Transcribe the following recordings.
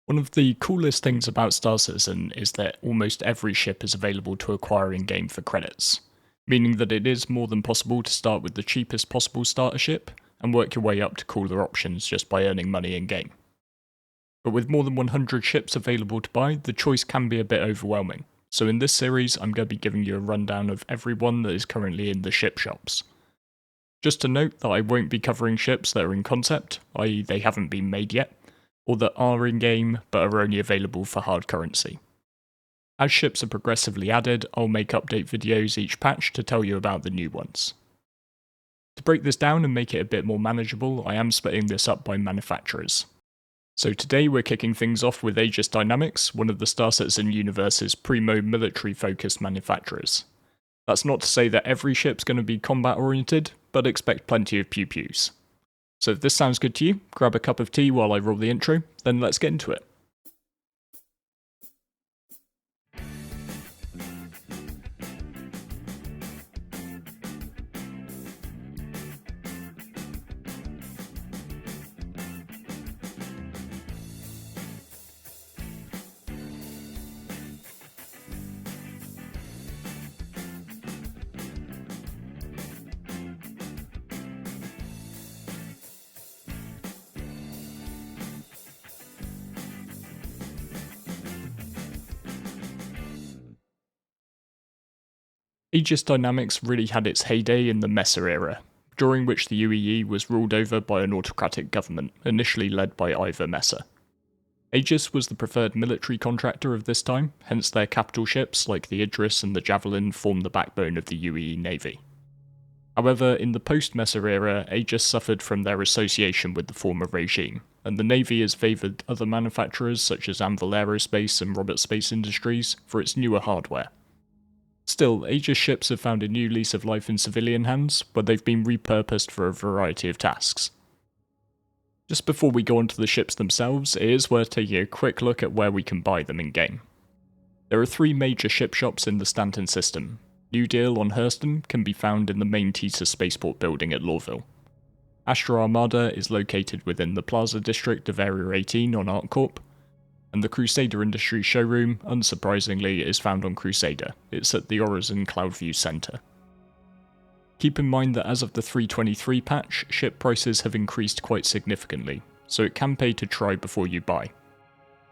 One of the coolest things about Star Citizen is that almost every ship is available to acquire in-game for credits, meaning that it is more than possible to start with the cheapest possible starter ship and work your way up to cooler options just by earning money in-game. But with more than 100 ships available to buy, the choice can be a bit overwhelming, so in this series I'm going to be giving you a rundown of every one that is currently in the ship shops. Just to note that I won't be covering ships that are in concept, i.e. they haven't been made yet, or that are in-game but are only available for hard currency. As ships are progressively added, I'll make update videos each patch to tell you about the new ones. To break this down and make it a bit more manageable, I am splitting this up by manufacturers. So today we're kicking things off with Aegis Dynamics, one of the Star Citizen universe's primo military-focused manufacturers. That's not to say that every ship's going to be combat-oriented, but expect plenty of pew-pews. So if this sounds good to you, grab a cup of tea while I roll the intro, then let's get into it. Aegis Dynamics really had its heyday in the Mesa era, during which the UEE was ruled over by an autocratic government, initially led by Ivor Mesa. Aegis was the preferred military contractor of this time, hence their capital ships like the Idris and the Javelin formed the backbone of the UEE Navy. However, in the post-Mesa era, Aegis suffered from their association with the former regime, and the Navy has favoured other manufacturers such as Anvil Aerospace and Roberts Space Industries for its newer hardware. Still, Aegis ships have found a new lease of life in civilian hands, where they've been repurposed for a variety of tasks. Just before we go on to the ships themselves, it is worth taking a quick look at where we can buy them in-game. There are three major ship shops in the Stanton system. New Deal on Hurston can be found in the main Teeta Spaceport building at Lorville. Astra Armada is located within the Plaza District of Area 18 on ArcCorp, and the Crusader Industries showroom, unsurprisingly, is found on Crusader. It's at the Horizon Cloudview Center. Keep in mind that as of the 3.23 patch, ship prices have increased quite significantly, so it can pay to try before you buy.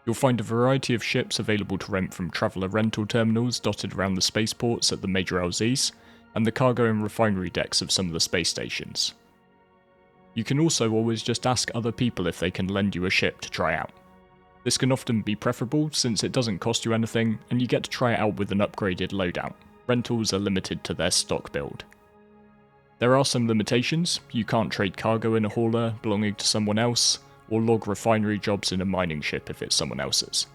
You'll find a variety of ships available to rent from traveller rental terminals dotted around the spaceports at the major LZs, and the cargo and refinery decks of some of the space stations. You can also always just ask other people if they can lend you a ship to try out. This can often be preferable since it doesn't cost you anything and you get to try it out with an upgraded loadout. Rentals are limited to their stock build. There are some limitations. You can't trade cargo in a hauler belonging to someone else, or log refinery jobs in a mining ship if it's someone else's.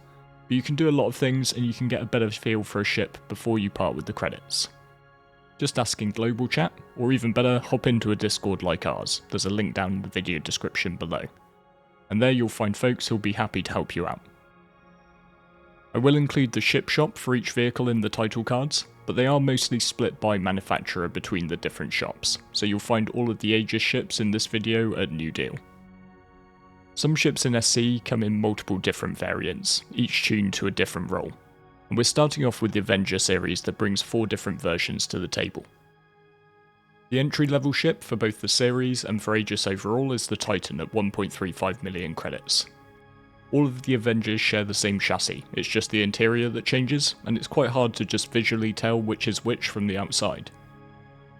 But you can do a lot of things and you can get a better feel for a ship before you part with the credits. Just ask in global chat, or even better, hop into a Discord like ours. There's a link down in the video description below. And there you'll find folks who'll be happy to help you out. I will include the ship shop for each vehicle in the title cards, but they are mostly split by manufacturer between the different shops, so you'll find all of the Aegis ships in this video at New Deal. Some ships in SC come in multiple different variants, each tuned to a different role, and we're starting off with the Avenger Series that brings 4 different versions to the table. The entry-level ship for both the series and for Aegis overall is the Titan at 1.35 million credits. All of the Avengers share the same chassis, it's just the interior that changes, and it's quite hard to just visually tell which is which from the outside.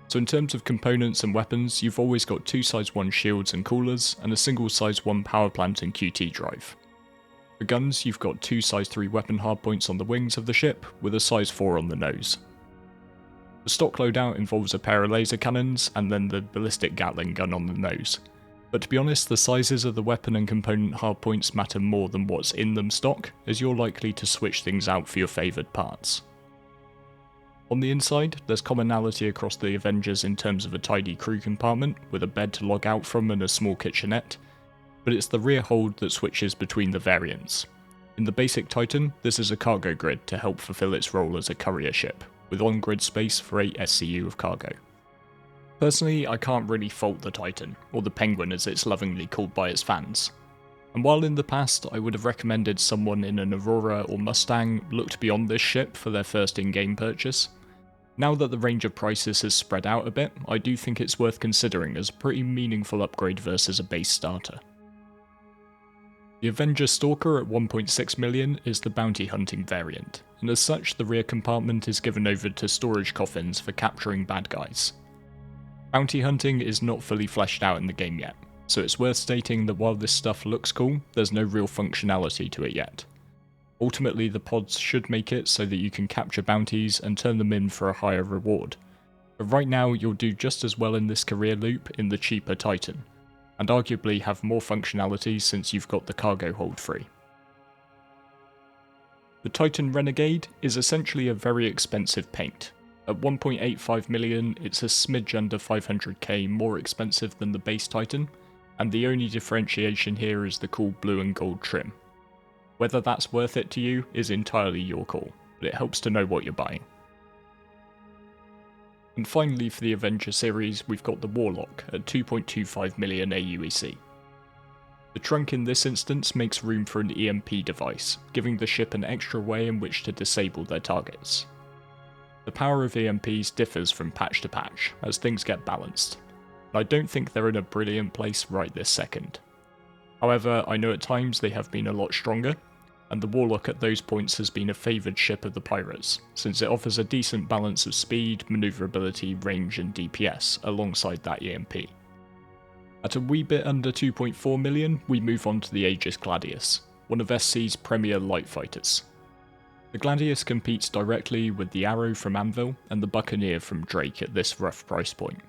So in terms of components and weapons, you've always got 2 size 1 shields and coolers, and a single size 1 power plant and QT drive. For guns, you've got 2 size 3 weapon hardpoints on the wings of the ship, with a size 4 on the nose. The stock loadout involves a pair of laser cannons and then the ballistic Gatling gun on the nose. But to be honest, the sizes of the weapon and component hardpoints matter more than what's in them stock, as you're likely to switch things out for your favoured parts. On the inside, there's commonality across the Avengers in terms of a tidy crew compartment, with a bed to log out from and a small kitchenette, but it's the rear hold that switches between the variants. In the basic Titan, this is a cargo grid to help fulfill its role as a courier ship, with on-grid space for 8 SCU of cargo. Personally, I can't really fault the Titan, or the Penguin as it's lovingly called by its fans. And while in the past I would have recommended someone in an Aurora or Mustang looked beyond this ship for their first in-game purchase, now that the range of prices has spread out a bit, I do think it's worth considering as a pretty meaningful upgrade versus a base starter. The Avenger Stalker at 1.6 million is the bounty hunting variant, and as such the rear compartment is given over to storage coffins for capturing bad guys. Bounty hunting is not fully fleshed out in the game yet, so it's worth stating that while this stuff looks cool, there's no real functionality to it yet. Ultimately, the pods should make it so that you can capture bounties and turn them in for a higher reward, but right now you'll do just as well in this career loop in the cheaper Titan, and arguably have more functionality since you've got the cargo hold free. The Titan Renegade is essentially a very expensive paint. At 1.85 million, it's a smidge under 500k more expensive than the base Titan, and the only differentiation here is the cool blue and gold trim. Whether that's worth it to you is entirely your call, but it helps to know what you're buying. And finally for the Avenger Series, we've got the Warlock at 2.25 million aUEC. The trunk in this instance makes room for an EMP device, giving the ship an extra way in which to disable their targets. The power of EMPs differs from patch to patch, as things get balanced, and I don't think they're in a brilliant place right this second. However, I know at times they have been a lot stronger, and the Warlock at those points has been a favoured ship of the pirates, since it offers a decent balance of speed, manoeuvrability, range and DPS alongside that EMP. At a wee bit under 2.4 million, we move on to the Aegis Gladius, one of SC's premier light fighters. The Gladius competes directly with the Arrow from Anvil and the Buccaneer from Drake at this rough price point.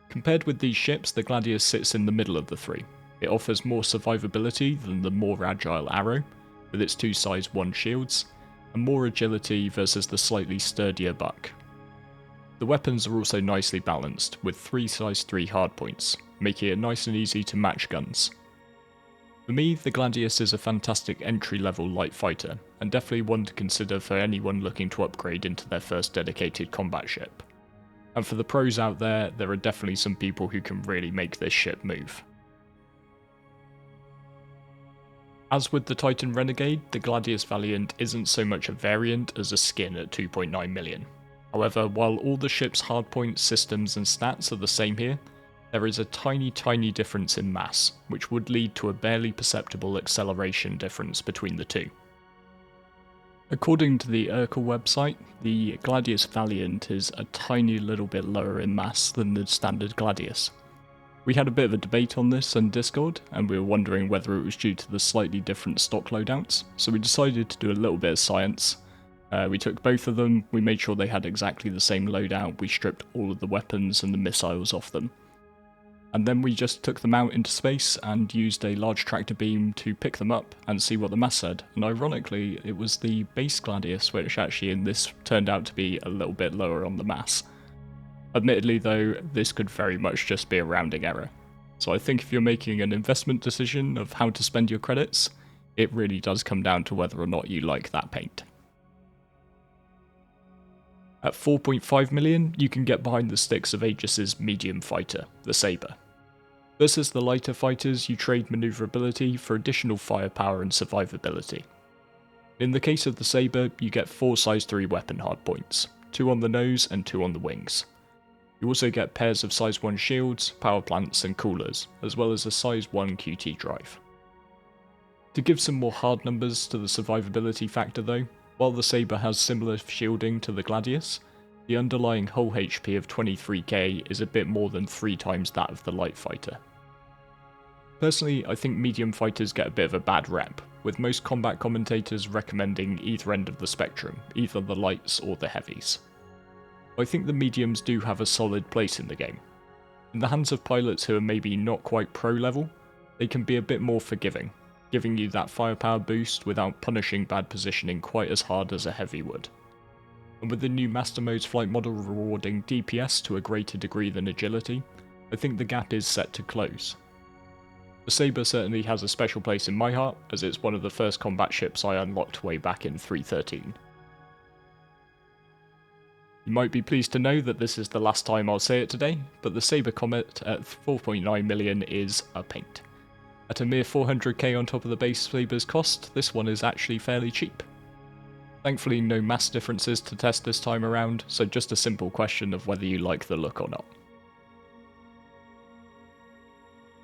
Compared with these ships, the Gladius sits in the middle of the three. It offers more survivability than the more agile Arrow, with its 2 size 1 shields, and more agility versus the slightly sturdier Buck. The weapons are also nicely balanced, with 3 size 3 hardpoints, making it nice and easy to match guns. For me, the Gladius is a fantastic entry-level light fighter, and definitely one to consider for anyone looking to upgrade into their first dedicated combat ship. And for the pros out there are definitely some people who can really make this ship move. As with the Titan Renegade, the Gladius Valiant isn't so much a variant as a skin at 2.9 million. However, while all the ship's hardpoints, systems and stats are the same here, there is a tiny difference in mass, which would lead to a barely perceptible acceleration difference between the two. According to the Urkel website, the Gladius Valiant is a tiny little bit lower in mass than the standard Gladius. We had a bit of a debate on this on Discord, and we were wondering whether it was due to the slightly different stock loadouts, so we decided to do a little bit of science. We took both of them, we made sure they had exactly the same loadout, we stripped all of the weapons and the missiles off them. And then we just took them out into space and used a large tractor beam to pick them up and see what the mass said. And ironically, it was the base Gladius which actually in this turned out to be a little bit lower on the mass. Admittedly though, this could very much just be a rounding error. So I think if you're making an investment decision of how to spend your credits, it really does come down to whether or not you like that paint. At 4.5 million, you can get behind the sticks of Aegis's medium fighter, the Sabre. Versus the lighter fighters, you trade manoeuvrability for additional firepower and survivability. In the case of the Sabre, you get 4 size 3 weapon hardpoints, 2 on the nose and 2 on the wings. You also get pairs of size 1 shields, power plants and coolers, as well as a size 1 QT drive. To give some more hard numbers to the survivability factor though, while the Sabre has similar shielding to the Gladius, the underlying hull HP of 23k is a bit more than 3 times that of the light fighter. Personally, I think medium fighters get a bit of a bad rep, with most combat commentators recommending either end of the spectrum, either the lights or the heavies. I think the mediums do have a solid place in the game. In the hands of pilots who are maybe not quite pro level, they can be a bit more forgiving, giving you that firepower boost without punishing bad positioning quite as hard as a heavy would. And with the new Master Mode's flight model rewarding DPS to a greater degree than agility, I think the gap is set to close. The Sabre certainly has a special place in my heart, as it's one of the first combat ships I unlocked way back in 3.13. You might be pleased to know that this is the last time I'll say it today, but the Sabre Comet at 4.9 million is a paint. At a mere 400k on top of the base Sabre's cost, this one is actually fairly cheap. Thankfully no mass differences to test this time around, so just a simple question of whether you like the look or not.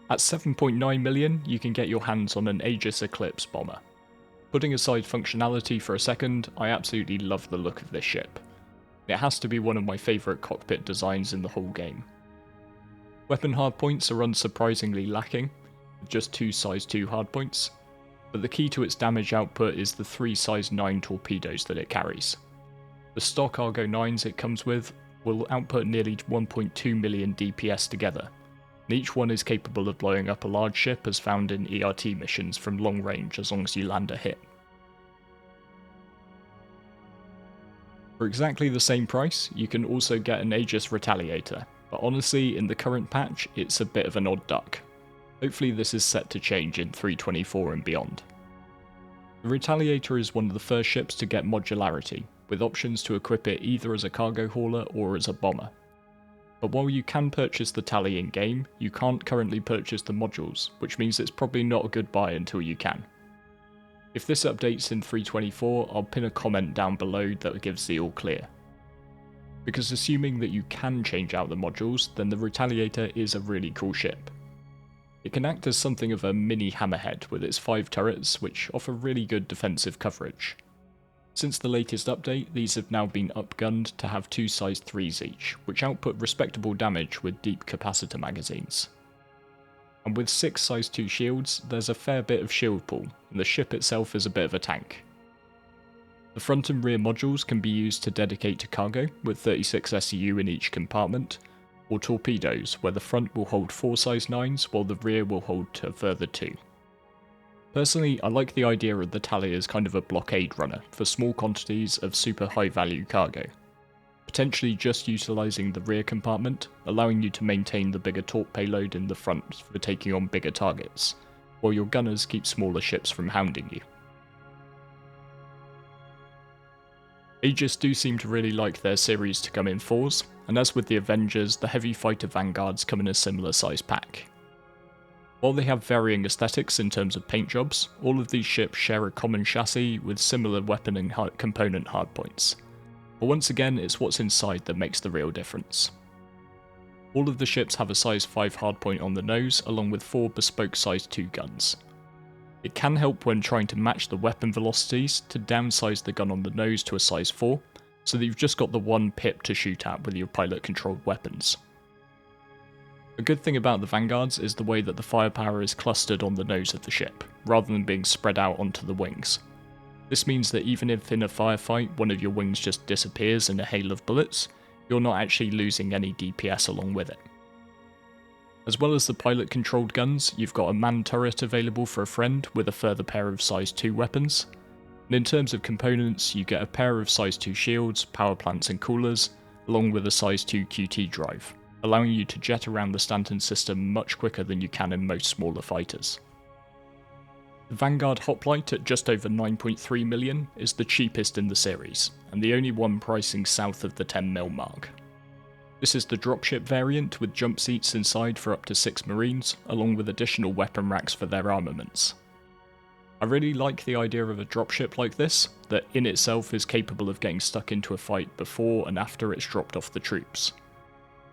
At 7.9 million, you can get your hands on an Aegis Eclipse bomber. Putting aside functionality for a second, I absolutely love the look of this ship. It has to be one of my favourite cockpit designs in the whole game. Weapon hardpoints are unsurprisingly lacking, with just 2 size 2 hardpoints, but the key to its damage output is the 3 size 9 torpedoes that it carries. The stock Argo 9s it comes with will output nearly 1.2 million DPS together, and each one is capable of blowing up a large ship as found in ERT missions from long range as long as you land a hit. For exactly the same price, you can also get an Aegis Retaliator, but honestly in the current patch it's a bit of an odd duck. Hopefully this is set to change in 3.24 and beyond. The Retaliator is one of the first ships to get modularity, with options to equip it either as a cargo hauler or as a bomber. But while you can purchase the tally in game, you can't currently purchase the modules, which means it's probably not a good buy until you can. If this updates in 3.24, I'll pin a comment down below that gives the all clear. Because assuming that you can change out the modules, then the Retaliator is a really cool ship. It can act as something of a mini Hammerhead with its 5 turrets, which offer really good defensive coverage. Since the latest update, these have now been upgunned to have 2 size 3s each, which output respectable damage with deep capacitor magazines. And with 6 size 2 shields, there's a fair bit of shield pool, and the ship itself is a bit of a tank. The front and rear modules can be used to dedicate to cargo, with 36 SEU in each compartment, or torpedoes, where the front will hold 4 size 9s while the rear will hold a further 2. Personally, I like the idea of the tally as kind of a blockade runner for small quantities of super high value cargo, potentially just utilising the rear compartment, allowing you to maintain the bigger torp payload in the front for taking on bigger targets, while your gunners keep smaller ships from hounding you. Aegis do seem to really like their series to come in 4s, and as with the Avengers, the heavy fighter Vanguards come in a similar size pack. While they have varying aesthetics in terms of paint jobs, all of these ships share a common chassis with similar weapon and component hardpoints. But once again, it's what's inside that makes the real difference. All of the ships have a size 5 hardpoint on the nose, along with 4 bespoke size 2 guns. It can help when trying to match the weapon velocities to downsize the gun on the nose to a size 4, so that you've just got the one pip to shoot at with your pilot controlled weapons. A good thing about the Vanguards is the way that the firepower is clustered on the nose of the ship, rather than being spread out onto the wings. This means that even if in a firefight one of your wings just disappears in a hail of bullets, you're not actually losing any DPS along with it. As well as the pilot controlled guns, you've got a manned turret available for a friend with a further pair of size 2 weapons, and in terms of components you get a pair of size 2 shields, power plants and coolers, along with a size 2 QT drive, allowing you to jet around the Stanton system much quicker than you can in most smaller fighters. The Vanguard Hoplite at just over 9.3 million is the cheapest in the series, and the only one pricing south of the 10mm mark. This is the dropship variant with jump seats inside for up to 6 marines, along with additional weapon racks for their armaments. I really like the idea of a dropship like this, that in itself is capable of getting stuck into a fight before and after it's dropped off the troops.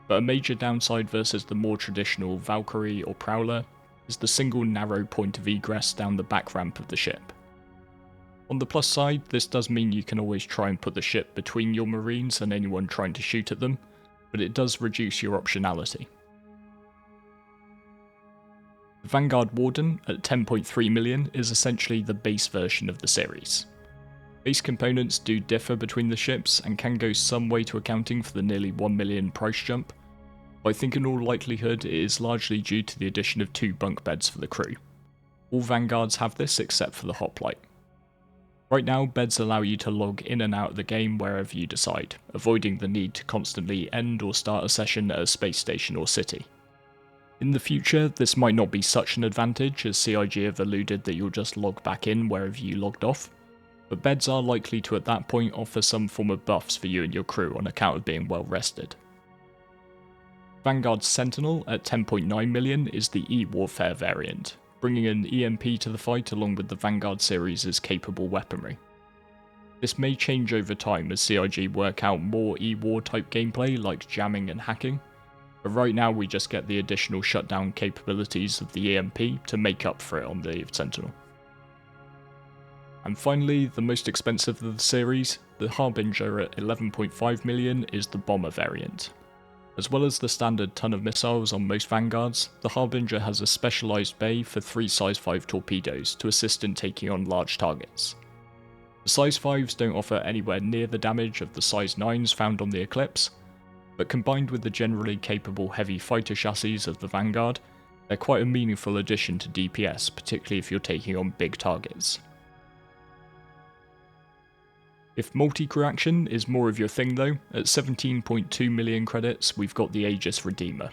But a major downside versus the more traditional Valkyrie or Prowler is the single narrow point of egress down the back ramp of the ship. On the plus side, this does mean you can always try and put the ship between your marines and anyone trying to shoot at them, but it does reduce your optionality. The Vanguard Warden at 10.3 million is essentially the base version of the series. Base components do differ between the ships and can go some way to accounting for the nearly 1 million price jump, but I think in all likelihood it is largely due to the addition of 2 bunk beds for the crew. All Vanguards have this except for the Hoplite. Right now, beds allow you to log in and out of the game wherever you decide, avoiding the need to constantly end or start a session at a space station or city. In the future, this might not be such an advantage, as CIG have alluded that you'll just log back in wherever you logged off, but beds are likely to at that point offer some form of buffs for you and your crew on account of being well rested. Vanguard Sentinel at 10.9 million is the E-Warfare variant, bringing an EMP to the fight along with the Vanguard Series' capable weaponry. This may change over time as CIG work out more E-War type gameplay like jamming and hacking, but right now we just get the additional shutdown capabilities of the EMP to make up for it on the Sentinel. And finally, the most expensive of the series, the Harbinger at 11.5 million is the bomber variant. As well as the standard ton of missiles on most Vanguards, the Harbinger has a specialised bay for 3 size 5 torpedoes to assist in taking on large targets. The size 5s don't offer anywhere near the damage of the size 9s found on the Eclipse, but combined with the generally capable heavy fighter chassis of the Vanguard, they're quite a meaningful addition to DPS, particularly if you're taking on big targets. If multi-crew action is more of your thing though, at 17.2 million credits we've got the Aegis Redeemer.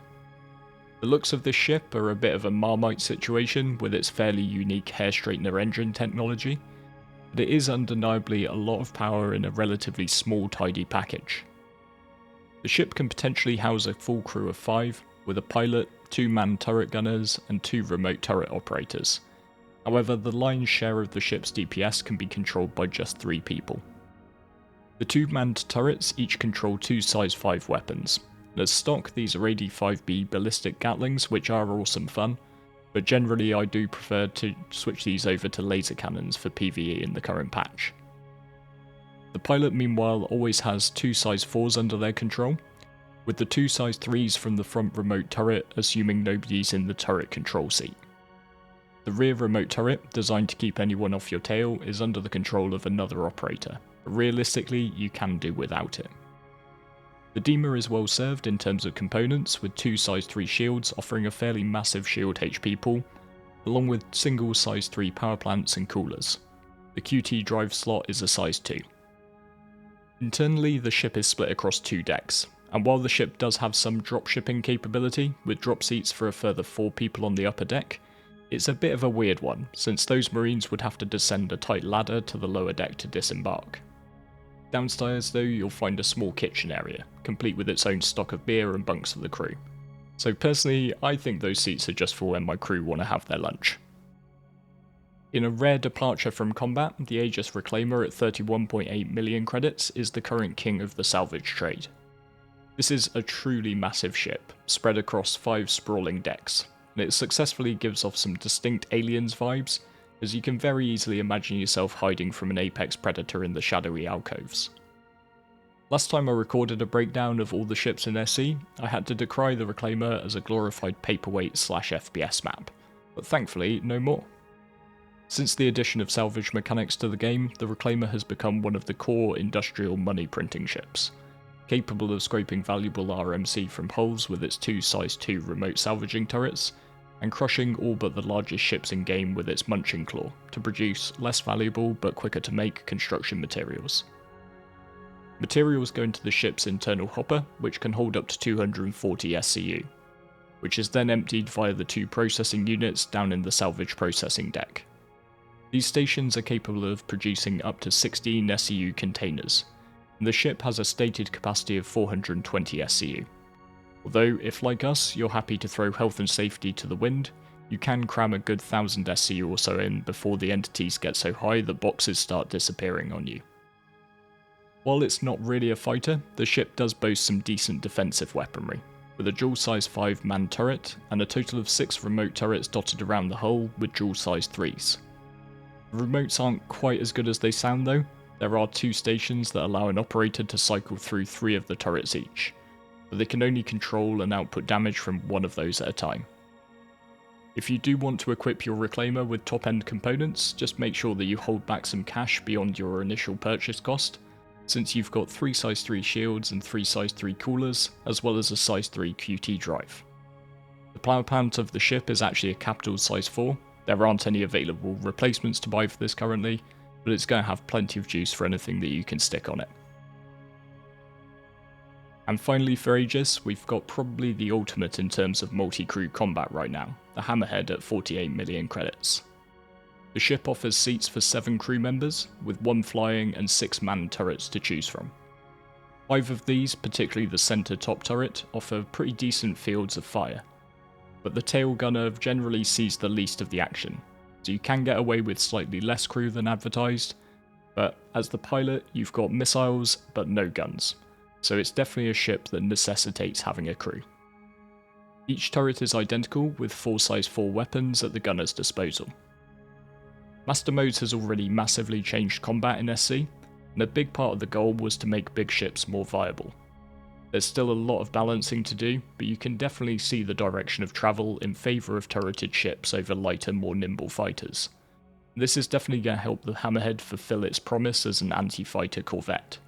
The looks of this ship are a bit of a Marmite situation with its fairly unique hair straightener engine technology, but it is undeniably a lot of power in a relatively small tidy package. The ship can potentially house a full crew of 5, with a pilot, 2 manned turret gunners and 2 remote turret operators. However, the lion's share of the ship's DPS can be controlled by just 3 people. The 2 manned turrets each control 2 size 5 weapons. As stock, these are AD5B ballistic Gatlings, which are awesome fun, but generally I do prefer to switch these over to laser cannons for PvE in the current patch. The pilot meanwhile always has 2 size 4s under their control, with the 2 size 3s from the front remote turret assuming nobody's in the turret control seat. The rear remote turret, designed to keep anyone off your tail, is under the control of another operator, but realistically you can do without it. The Redeemer is well served in terms of components, with 2 size 3 shields offering a fairly massive shield HP pool, along with single size 3 power plants and coolers. The QT drive slot is a size 2. Internally, the ship is split across 2 decks, and while the ship does have some drop shipping capability, with drop seats for a further 4 people on the upper deck, it's a bit of a weird one, since those marines would have to descend a tight ladder to the lower deck to disembark. Downstairs though, you'll find a small kitchen area, complete with its own stock of beer and bunks for the crew. So personally, I think those seats are just for when my crew want to have their lunch. In a rare departure from combat, the Aegis Reclaimer at 31.8 million credits is the current king of the salvage trade. This is a truly massive ship, spread across 5 sprawling decks, and it successfully gives off some distinct Aliens vibes, as you can very easily imagine yourself hiding from an apex predator in the shadowy alcoves. Last time I recorded a breakdown of all the ships in SE, I had to decry the Reclaimer as a glorified paperweight / FPS map, but thankfully no more. Since the addition of salvage mechanics to the game, the Reclaimer has become one of the core industrial money printing ships, capable of scraping valuable RMC from hulls with its 2 size 2 remote salvaging turrets, and crushing all but the largest ships in game with its munching claw to produce less valuable but quicker to make construction materials. Materials go into the ship's internal hopper, which can hold up to 240 SCU, which is then emptied via the 2 processing units down in the salvage processing deck. These stations are capable of producing up to 16 SCU containers, and the ship has a stated capacity of 420 SCU. Although, if like us, you're happy to throw health and safety to the wind, you can cram a good 1000 SCU or so in before the entities get so high that boxes start disappearing on you. While it's not really a fighter, the ship does boast some decent defensive weaponry, with a dual size 5 manned turret and a total of 6 remote turrets dotted around the hull with dual size 3s. The remotes aren't quite as good as they sound though. There are 2 stations that allow an operator to cycle through 3 of the turrets each, but they can only control and output damage from one of those at a time. If you do want to equip your Reclaimer with top-end components, just make sure that you hold back some cash beyond your initial purchase cost, since you've got 3 size 3 shields and 3 size 3 coolers, as well as a size 3 QT drive. The power plant of the ship is actually a capital size 4, there aren't any available replacements to buy for this currently, but it's going to have plenty of juice for anything that you can stick on it. And finally for Aegis, we've got probably the ultimate in terms of multi-crew combat right now, the Hammerhead at 48 million credits. The ship offers seats for 7 crew members, with 1 flying and 6 manned turrets to choose from. 5 of these, particularly the centre top turret, offer pretty decent fields of fire. but the tail gunner generally sees the least of the action, so you can get away with slightly less crew than advertised, but as the pilot you've got missiles but no guns, so it's definitely a ship that necessitates having a crew. Each turret is identical with 4x4 weapons at the gunner's disposal. Master Modes has already massively changed combat in SC, and a big part of the goal was to make big ships more viable. There's still a lot of balancing to do, but you can definitely see the direction of travel in favour of turreted ships over lighter, more nimble fighters. This is definitely going to help the Hammerhead fulfill its promise as an anti-fighter corvette.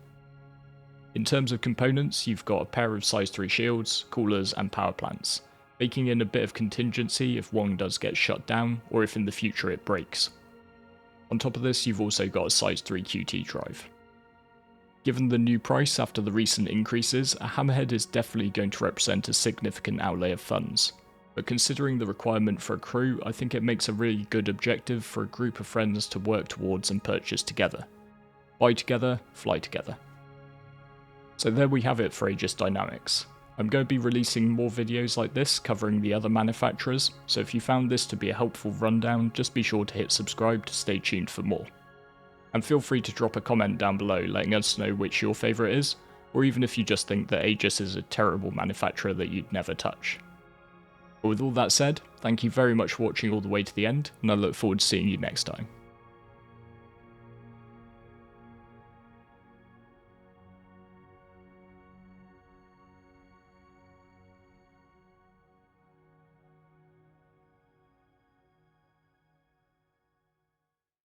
In terms of components, you've got a pair of size 3 shields, coolers and power plants, baking in a bit of contingency if one does get shut down or if in the future it breaks. On top of this, you've also got a size 3 QT drive. Given the new price after the recent increases, a Hammerhead is definitely going to represent a significant outlay of funds, but considering the requirement for a crew, I think it makes a really good objective for a group of friends to work towards and purchase together. Buy together, fly together. So there we have it for Aegis Dynamics. I'm going to be releasing more videos like this covering the other manufacturers, so if you found this to be a helpful rundown, just be sure to hit subscribe to stay tuned for more. And feel free to drop a comment down below letting us know which your favourite is, or even if you just think that Aegis is a terrible manufacturer that you'd never touch. But with all that said, thank you very much for watching all the way to the end, and I look forward to seeing you next time.